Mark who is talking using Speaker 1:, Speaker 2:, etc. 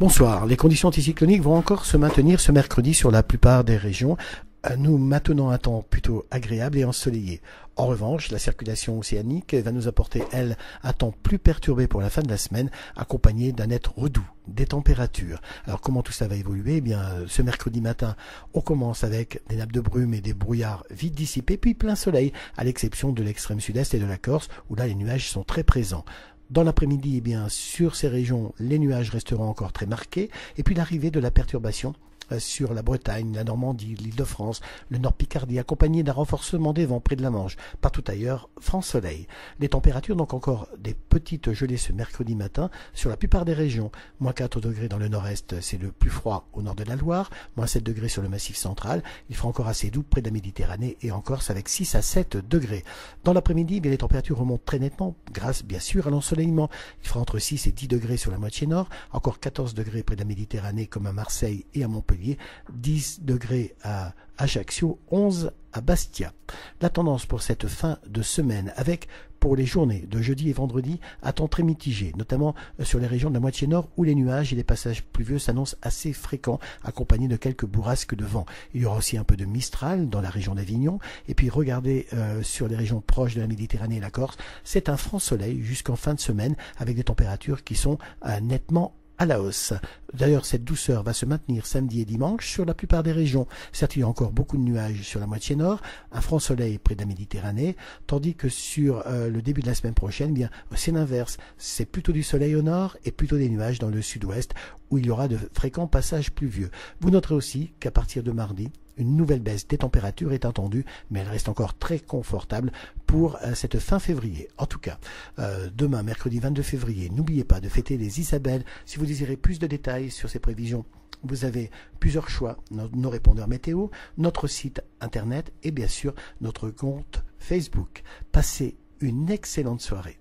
Speaker 1: Bonsoir. Les conditions anticycloniques vont encore se maintenir ce mercredi sur la plupart des régions, nous maintenant un temps plutôt agréable et ensoleillé. En revanche, la circulation océanique va nous apporter, elle, un temps plus perturbé pour la fin de la semaine, accompagné d'un net redout des températures. Alors comment tout ça va évoluer? Eh bien, ce mercredi matin, on commence avec des nappes de brume et des brouillards vite dissipés, puis plein soleil, à l'exception de l'extrême sud-est et de la Corse, où là les nuages sont très présents. Dans l'après-midi, eh bien, sur ces régions, les nuages resteront encore très marqués, et puis l'arrivée de la perturbation sur la Bretagne, la Normandie, l'Île-de-France, le Nord Picardie, accompagné d'un renforcement des vents près de la Manche. Partout ailleurs, franc soleil. Les températures, donc encore des petites gelées ce mercredi matin sur la plupart des régions. Moins 4 degrés dans le nord-est, c'est le plus froid au nord de la Loire. Moins 7 degrés sur le massif central. Il fera encore assez doux près de la Méditerranée et en Corse avec 6 à 7 degrés. Dans l'après-midi, les températures remontent très nettement grâce bien sûr à l'ensoleillement. Il fera entre 6 et 10 degrés sur la moitié nord. Encore 14 degrés près de la Méditerranée comme à Marseille et à Montpellier. 10 degrés à Ajaccio, 11 à Bastia. La tendance pour cette fin de semaine avec, pour les journées de jeudi et vendredi, un temps très mitigé, notamment sur les régions de la moitié nord où les nuages et les passages pluvieux s'annoncent assez fréquents, accompagnés de quelques bourrasques de vent. Il y aura aussi un peu de Mistral dans la région d'Avignon, et puis regardez sur les régions proches de la Méditerranée et la Corse, c'est un franc soleil jusqu'en fin de semaine, avec des températures qui sont nettement à la hausse. D'ailleurs, cette douceur va se maintenir samedi et dimanche sur la plupart des régions. Certes, il y a encore beaucoup de nuages sur la moitié nord, un franc soleil près de la Méditerranée, tandis que sur le début de la semaine prochaine, bien, c'est l'inverse. C'est plutôt du soleil au nord et plutôt des nuages dans le sud-ouest, où il y aura de fréquents passages pluvieux. Vous noterez aussi qu'à partir de mardi, une nouvelle baisse des températures est attendue, mais elle reste encore très confortable pour cette fin février. En tout cas, demain, mercredi 22 février, n'oubliez pas de fêter les Isabelles. Si vous désirez plus de détails sur ces prévisions, vous avez plusieurs choix, nos répondeurs météo, notre site internet et bien sûr notre compte Facebook. Passez une excellente soirée.